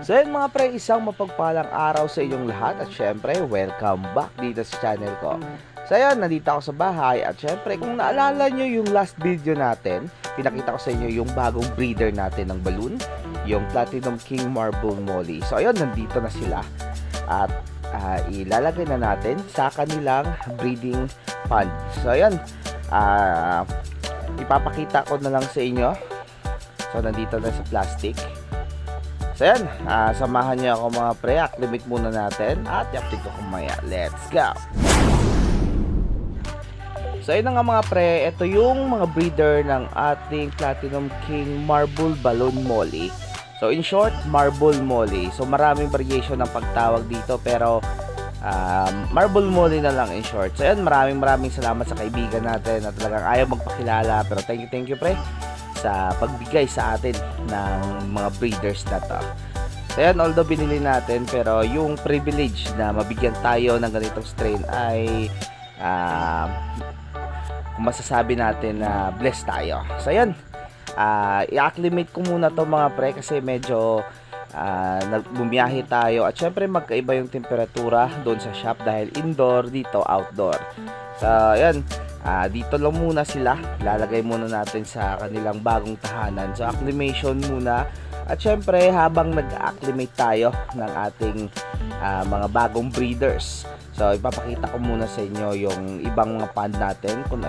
So yun mga pre, isang mapagpalang araw sa inyong lahat at syempre, welcome back dito sa channel ko. So yun, nandito ako sa bahay at syempre, kung naalala nyo yung last video natin, pinakita ko sa inyo yung bagong breeder natin ng balloon, yung Platinum King Marble Molly. So ayun, nandito na sila at ilalagay na natin sa kanilang breeding pond. So ayun, ipapakita ko na lang sa inyo. So nandito na sa plastic. So yan, samahan niyo ako mga pre, acclimate muna natin at i-update ko kumaya. Let's go! So yun na nga mga pre, ito yung mga breeder ng ating Platinum King Marble Balloon Molly. So in short, Marble Molly. So maraming variation ng pagtawag dito pero Marble Molly na lang in short. So yan, maraming salamat sa kaibigan natin na talagang ayaw magpakilala, pero thank you pre sa pagbigay sa atin ng mga breeders na to. So yan, although binili natin, pero yung privilege na mabigyan tayo ng ganitong strain ay kung masasabi natin na blessed tayo. So yan, i-acclimate ko muna to mga pre kasi medyo bumiyahe tayo at syempre magkaiba yung temperatura doon sa shop dahil indoor, dito outdoor. So yan, dito lang muna sila, lalagay muna natin sa kanilang bagong tahanan. So acclimation muna at syempre habang nag-acclimate tayo ng ating mga bagong breeders, so ipapakita ko muna sa inyo yung ibang mga pond natin kung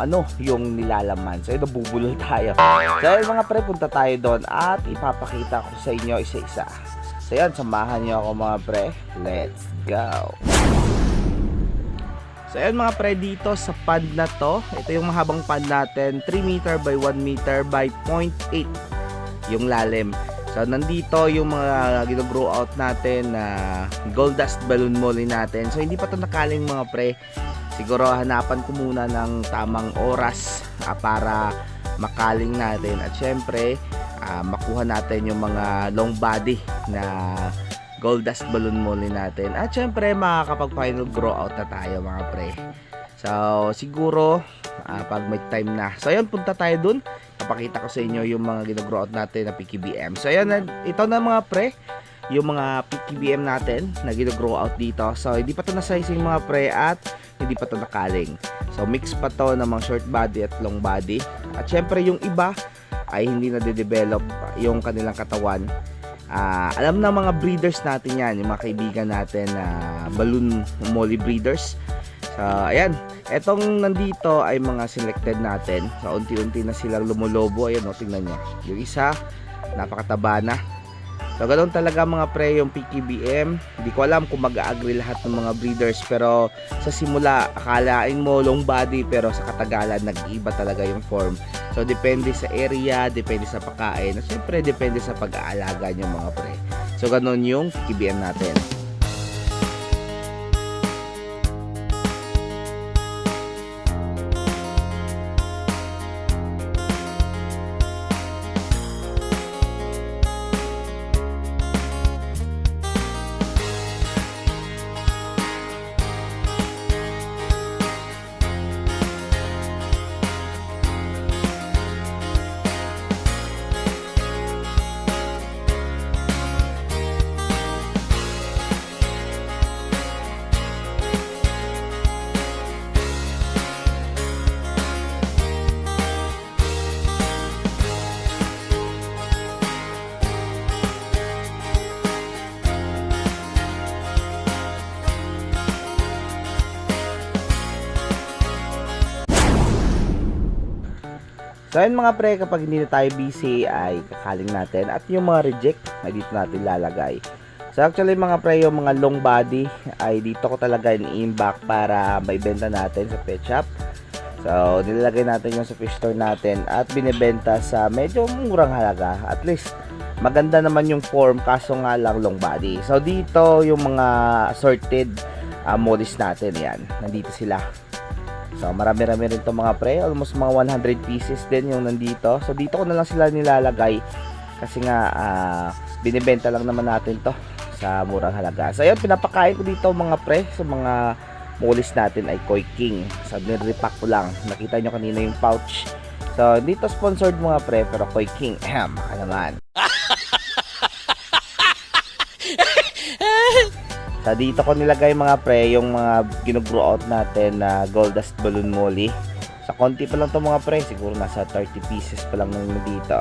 ano yung nilalaman. So ito, bubulol tayo. So yun mga pre, punta tayo doon at ipapakita ko sa inyo isa-isa. So yan, samahan nyo ako mga pre, let's go! So ayan mga pre, dito sa pond na to, ito yung mahabang pond natin, 3 meter by 1 meter by 0.8 yung lalim. So nandito yung mga gino-grow out natin na gold dust balloon molly natin. So hindi pa to nakaling mga pre, siguro hanapan ko muna ng tamang oras para makaling natin at syempre makuha natin yung mga long body na gold dust balloon molly natin at syempre makakapag final grow out na tayo mga pre. So siguro pag may time na, so ayun, punta tayo dun, papakita ko sa inyo yung mga gino-grow out natin na PKBM. So ayun, ito na mga pre yung mga PKBM natin na gino-grow out dito. So hindi pa to na-sizing mga pre at hindi pa to nakaling. So mix pa to ng mga short body at long body at syempre yung iba ay hindi na de-develop yung kanilang katawan. Alam na mga breeders natin yan, yung mga kaibigan natin na balloon molly breeders. So ayan, etong nandito ay mga selected natin. So unti-unti na silang lumulobo. Ayan o, tingnan nyo, yung isa napakataba na. So ganoon talaga mga pre yung PKBM. Hindi ko alam kung mag-agree lahat ng mga breeders, pero sa simula akalain mo long body pero sa katagalan nag-iba talaga yung form. So depende sa area, depende sa pagkain, at syempre depende sa pag-aalaga nyo mga pre. So ganoon yung PKBM natin. So ayun mga pre, kapag hindi na tayo busy ay kakaling natin at yung mga reject ay dito natin lalagay. So actually mga pre, yung mga long body ay dito ko talaga in-imbak para maibenta natin sa pet shop. So nilalagay natin yung sa fish store natin at binibenta sa medyo murang halaga. At least maganda naman yung form, kaso nga lang long body. So dito yung mga assorted mollies natin, yan, nandito sila. So marami-rami rin to mga pre, almost mga 100 pieces din yung nandito. So dito ko na lang sila nilalagay kasi nga binibenta lang naman natin to sa murang halaga. So ayun, pinapakain ko dito mga pre sa mga mollies natin ay Koi King. So nire-repack ko lang, nakita nyo kanina yung pouch. So dito sponsored mga pre, pero Koi King, baka naman. Sa dito ko nilagay mga pre yung mga ginugrow out natin na gold dust balloon molly. Sa konti pa lang to mga pre, siguro nasa 30 pieces pa lang dito.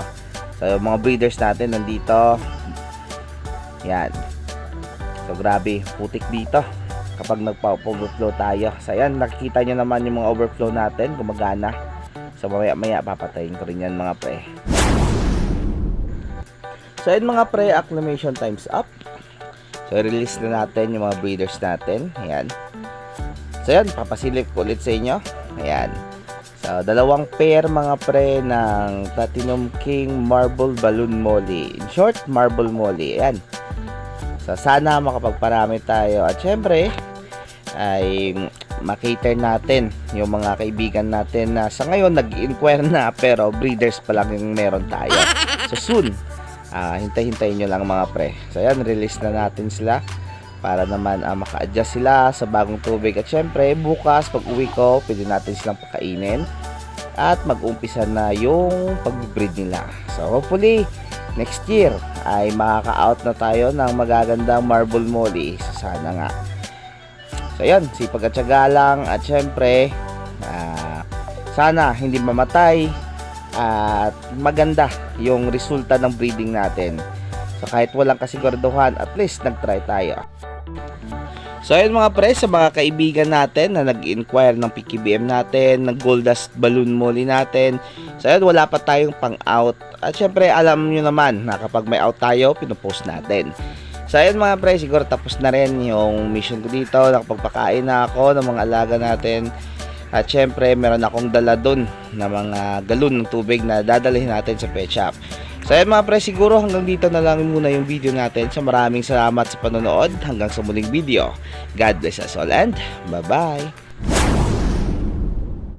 So yung mga breeders natin nandito. Yan. So grabe, putik dito kapag nagpa-overflow tayo. So yan, nakikita nyo naman yung mga overflow natin, gumagana. So maya papatayin ko rin yan mga pre. So yun mga pre, acclimation time's up. So release na natin yung mga breeders natin. Ayan. So yan, papasilip ko ulit sa inyo. Ayan. So dalawang pair mga pre ng Platinum King Marble Balloon Molly. In short, Marble Molly. Ayan. So sana makapagparami tayo. At syempre ay makater natin yung mga kaibigan natin na sa ngayon nag-inquire na pero breeders pa lang yung meron tayo. So soon, hintay-hintayin nyo lang mga pre. So yan, release na natin sila para naman maka-adjust sila sa bagong tubig. At syempre bukas pag uwi ko, pwede natin silang pakainin at mag-umpisa na yung pag-breed nila. So hopefully next year ay makaka-out na tayo ng magagandang Marble Molly. So sana nga. So yan, sipag at tiyaga lang. At syempre sana hindi mamatay at maganda yung resulta ng breeding natin. So kahit walang kasiguraduhan, at least nag-try tayo. So ayun mga pre, sa mga kaibigan natin na nag-inquire ng PKBM natin, ng gold dust balloon molly natin. So ayun, wala pa tayong pang-out. At syempre alam nyo naman na kapag may out tayo, pinupost natin. So ayun mga pre, siguro tapos na rin yung mission ko dito. Nakapagpakain na ako ng mga alaga natin. At syempre, meron akong dala dun na mga galon ng tubig na dadalhin natin sa pet shop. So ayun mga pre, siguro hanggang dito na lang muna yung video natin. So maraming salamat sa panonood. Hanggang sa muling video. God bless us all and bye-bye.